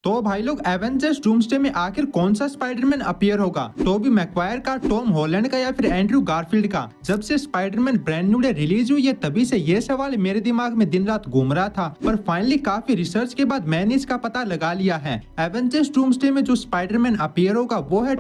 तो भाई लोग एवेंजर्स डूम्सडे में आखिर कौन सा स्पाइडरमैन अपीयर होगा? टोबी मैगवायर का, टॉम हॉलैंड का या फिर एंड्रयू गारफील्ड का? जब से Spiderman brand new day release हुई है तभी से ये सवाल मेरे दिमाग में दिन रात घूम रहा था, पर फाइनली काफी रिसर्च के बाद मैंने इसका पता लगा लिया है। एवेंजर्स डूम्सडे में जो स्पाइडरमैन अपीयर होगा वो है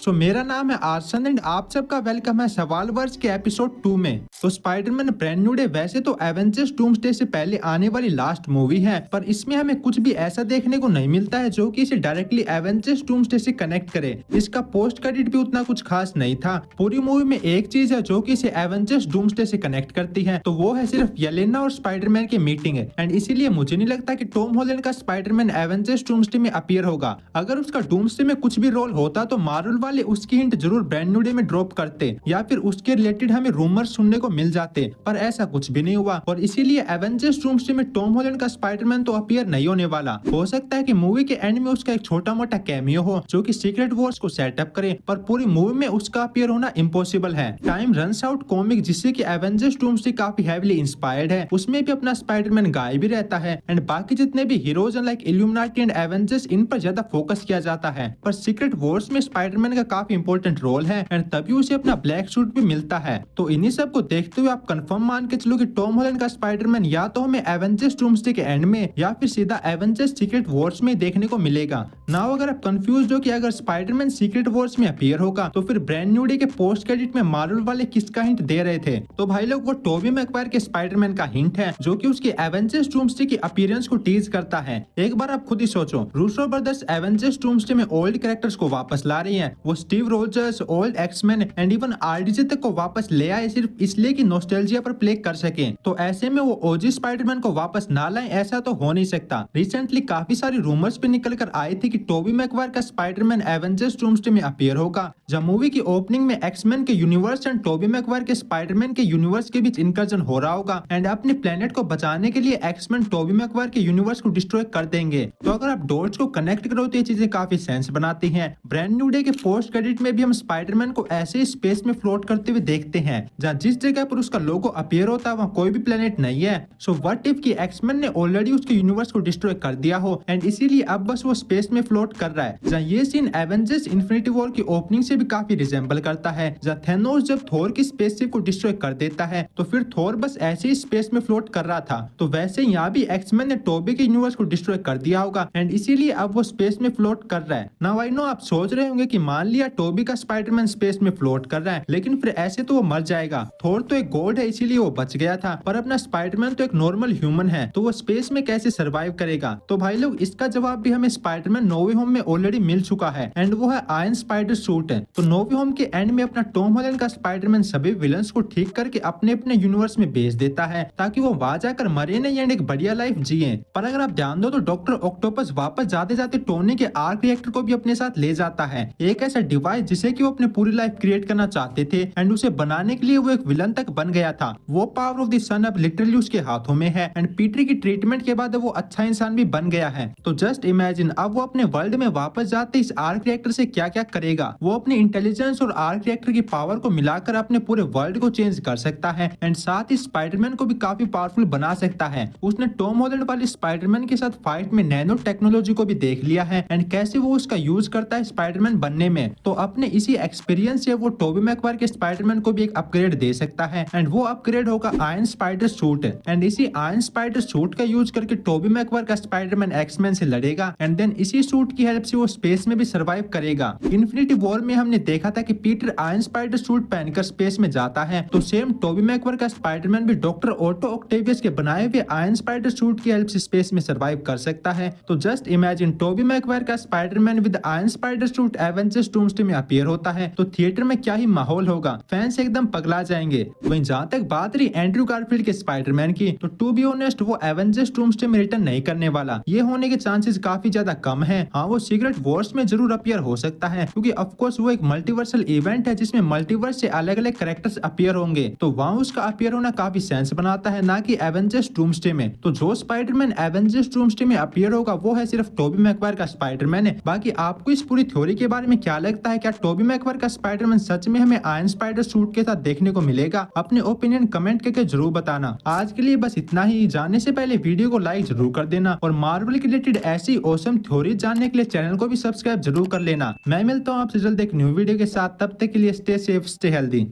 मेरा नाम है आर्सन एंड आप सबका वेलकम है सवाल वर्ष के एपिसोड 2 में। तो स्पाइडरमैन ब्रांड न्यू डे वैसे तो एवेंजर्स डूम्सडे से पहले आने वाली लास्ट मूवी है, पर इसमें हमें कुछ भी ऐसा देखने को नहीं मिलता है जो कि इसे डायरेक्टली एवेंजर्स डूम्सडे से कनेक्ट करे। इसका पोस्ट क्रेडिट भी उतना कुछ खास नहीं था। पूरी मूवी में एक चीज है जो कि इसे एवेंजर्स डूम्सडे से कनेक्ट करती है, तो वो है सिर्फ येलेना और स्पाइडरमैन की मीटिंग है। एंड इसीलिए मुझे नहीं लगता कि टॉम हॉलैंड का स्पाइडरमैन एवेंजर्स डूम्सडे में अपीयर होगा। अगर उसका डूम्सडे में कुछ भी रोल होता तो मार्वल वाले उसकी हिंट जरूर ब्रांड न्यू डे में ड्रॉप करते या फिर उसके रिलेटेड हमें रूमर सुनने को मिल जाते, पर ऐसा कुछ भी नहीं हुआ। और इसीलिए एवेंजर्स डूम्सडे में टॉम हॉलैंड का स्पाइडरमैन तो अपीयर नहीं होने वाला। हो सकता है कि मूवी के एंड में उसका एक छोटा मोटा कैमियो हो जो कि सीक्रेट वॉर्स को सेटअप करे, पर पूरी मूवी में उसका अपीयर होना इम्पॉसिबल है। टाइम रन्स आउट कॉमिक जिससे कि एवेंजर्स डूम्सडे काफी हेवीली इंस्पायर्ड है, उसमें भी अपना स्पाइडरमैन गाय भी रहता है। एंड बाकी जितने भी heroes like Illuminati and Avengers इन पर ज्यादा फोकस किया जाता है, पर सीक्रेट वॉर्स में स्पाइडरमैन का काफी इंपॉर्टेंट रोल है एंड तभी उसे अपना ब्लैक सूट भी मिलता है। तो इन्हीं सब को देखते हुए आप कंफर्म मान के चलो कि टॉम हॉलैंड का स्पाइडरमैन या तो हमें एवेंजर्स डूम्सडे के एंड में या फिर सीधा एवेंजर्स सीक्रेट वॉर्स में देखने को मिलेगा। नाउ अगर आप कंफ्यूज हो कि अगर स्पाइडरमैन सीक्रेट वॉर्स में अपीयर होगा तो फिर ब्रांड न्यू डे के पोस्ट क्रेडिट में मार्वल वाले किसका हिंट दे रहे थे? तो भाई लोग वो टोबी मैगवायर के स्पाइडरमैन का हिंट है जो कि उसके एवेंजर्स डूम्सडे की अपीयरेंस को टीज करता है। एक बार आप खुद ही सोचो, रूसो ब्रदर्स एवेंजर्स डूम्सडे में ओल्ड कैरेक्टर्स को वापस ला रही हैं। वो Steve Rogers, old X Men and even RDJ तक को वापस ले आए सिर्फ इसलिए कि नॉस्टैल्जिया पर प्ले कर सके। तो ऐसे में वो ओजी स्पाइडरमैन को वापस ना लाएं ऐसा तो हो नहीं सकता। रिसेंटली काफी सारी रूमर्स भी निकल कर आई थी कि टोबी मैगवायर का स्पाइडरमैन एवेंजर्स डूम्सडे में अपीयर होगा। जब मूवी की ओपनिंग में एक्समैन के यूनिवर्स एंड टोबी मैगवायर के स्पाइडरमैन के यूनिवर्स के बीच इनकर्जन हो रहा होगा एंड अपने प्लेनेट को बचाने के लिए एक्समैन टोबी मैगवायर के यूनिवर्स को डिस्ट्रॉय कर देंगे। तो अगर आप डॉट्स को कनेक्ट करो तो ये चीजें काफी सेंस बनाती हैं। ब्रांड न्यू डे के पोस्ट क्रेडिट में भी हम स्पाइडरमैन को ऐसे स्पेस में फ्लोट करते हुए देखते हैं जहाँ जिस जगह पर उसका लोगो अपीयर होता है वहाँ कोई भी प्लेनेट नहीं है। सो व्हाट इफ कि एक्समैन ने ऑलरेडी उसके यूनिवर्स को डिस्ट्रॉय कर दिया हो एंड इसीलिए अब बस वो स्पेस में फ्लोट कर रहा है। जहाँ ये सीन एवेंजर्स इन्फिनिटी वॉर की ओपनिंग से भी काफी रिजेंबल करता है, जहाँ थेनोस जब थोर की स्पेसशिप को डिस्ट्रॉय कर देता है तो फिर थोर बस ऐसे ही स्पेस में फ्लोट कर रहा था। तो वैसे यहाँ भी एक्समैन ने टोबी के यूनिवर्स को डिस्ट्रॉय कर दिया होगा एंड इसीलिए अब वो स्पेस में फ्लोट कर रहा है। नाउ आई नो आप सोच रहे होंगे कि मान लिया टोबी का स्पाइडरमैन स्पेस में फ्लोट कर रहा है, लेकिन फिर ऐसे तो वो मर जाएगा। थोर तो एक गॉड है इसीलिए वो बच गया था, पर अपना स्पाइडरमैन तो एक नॉर्मल ह्यूमन है, तो वो स्पेस में कैसे सरवाइव करेगा? तो भाई लोग इसका जवाब भी हमें स्पाइडरमैन नो वे होम में ऑलरेडी मिल चुका है एंड वो है आयरन स्पाइडर सूट है। तो नो वे होम के एंड में अपना टॉम हॉलैंड का स्पाइडरमैन सभी विलन्स को ठीक करके अपने अपने यूनिवर्स में भेज देता है ताकि वो वहां जाकर मरे नहीं एंड एक बढ़िया लाइफ जिए। पर अगर आप ध्यान दो तो डॉक्टर ऑक्टोपस वापस जाते जाते टोनी के आर्क रिएक्टर को भी अपने साथ ले जाता है, एक ऐसा डिवाइस जिसे कि वो अपनी पूरी लाइफ क्रिएट करना चाहते थे एंड उसे बनाने के लिए वो एक विलन तक बन गया था। वो पावर ऑफ द सन अब लिटरली उसके हाथों में है एंड पीटर की ट्रीटमेंट के बाद वो अच्छा इंसान भी बन गया है। तो जस्ट इमेजिन अब वो अपने वर्ल्ड में वापस जाते इस आर्क रिएक्टर से क्या क्या करेगा। वो अपनी इंटेलिजेंस और आर्क रिएक्टर की पावर को मिलाकर अपने पूरे वर्ल्ड को चेंज कर सकता है एंड साथ ही स्पाइडरमैन को भी काफी पावरफुल बना सकता है। उसने टॉम हॉलैंड वाले स्पाइडरमैन के साथ फाइट में नैनो टेक्नोलॉजी को भी देख लिया है एंड कैसे वो उसका यूज करता है स्पाइडरमैन बनने में। तो अपने इसी एक्सपीरियंस से वो टोबी मैगवायर के स्पाइडरमैन को भी एक अपग्रेड दे सकता है एंड वो अपग्रेड होगा आयरन स्पाइडर सूट एंड इसी आयरन स्पाइडर सूट का यूज करके टोबी मैगवायर का स्पाइडरमैन एक्समैन से लड़ेगा एंड देन इसी सूट की हेल्प से वो स्पेस में भी सरवाइव करेगा। इन्फिनिटी वॉर में हमने देखा था कि पीटर आयरन स्पाइडर सूट पहनकर स्पेस में जाता है, तो सेम टोबी मैगवायर का स्पाइडरमैन भी डॉक्टर ऑटो ऑक्टेवियस के बनाए हुए आयरन स्पाइडर सूट की हेल्प से स्पेस में सरवाइव कर सकता है। तो जस्ट इमेजिन टोबी मैगवायर का Spiderman with iron spider suit Avengers Doomsday में अपीयर होता है तो थिएटर में क्या ही माहौल होगा, फैंस एकदम पगला जाएंगे। वहीं जहाँ तक बात रही एंड्रयू गारफील्ड के स्पाइडरमैन की, तो टू बी ऑनेस्ट वो एवेंजर्स डूम्सडे में रिटर्न नहीं करने वाला, ये होने के चांसेस काफी ज्यादा कम है। हाँ वो सीक्रेट वॉर्स में जरूर अपीयर हो सकता है क्योंकि ऑफ कोर्स वो एक मल्टीवर्सल इवेंट है जिसमें मल्टीवर्स से अलग अलग कैरेक्टर्स अपीयर होंगे, तो वहाँ उसका अपीयर होना काफी सेंस बनाता है, ना कि एवेंजर्स डूम्सडे में। तो जो स्पाइडरमैन एवेंजर्स डूम्सडे में अपीयर होगा वो है सिर्फ टोबी मैगवायर का स्पाइडरमैन है। बाकी आपको इस पूरी थ्योरी के बारे में क्या लगता है, क्या टोबी मैकवायर का स्पाइडरमैन सच में हमें आयरन स्पाइडर सूट के साथ देखने को मिलेगा? अपने ओपिनियन कमेंट करके जरूर बताना। आज के लिए बस इतना ही। जाने से पहले वीडियो को लाइक जरूर कर देना और मार्वल के रिलेटेड ऐसी ऑसम थ्योरीज जानने के लिए चैनल को भी सब्सक्राइब जरूर कर लेना। मैं मिलता हूँ आपसे जल्द एक न्यू वीडियो के साथ, तब तक के लिए स्टे सेफ, स्टे हेल्दी।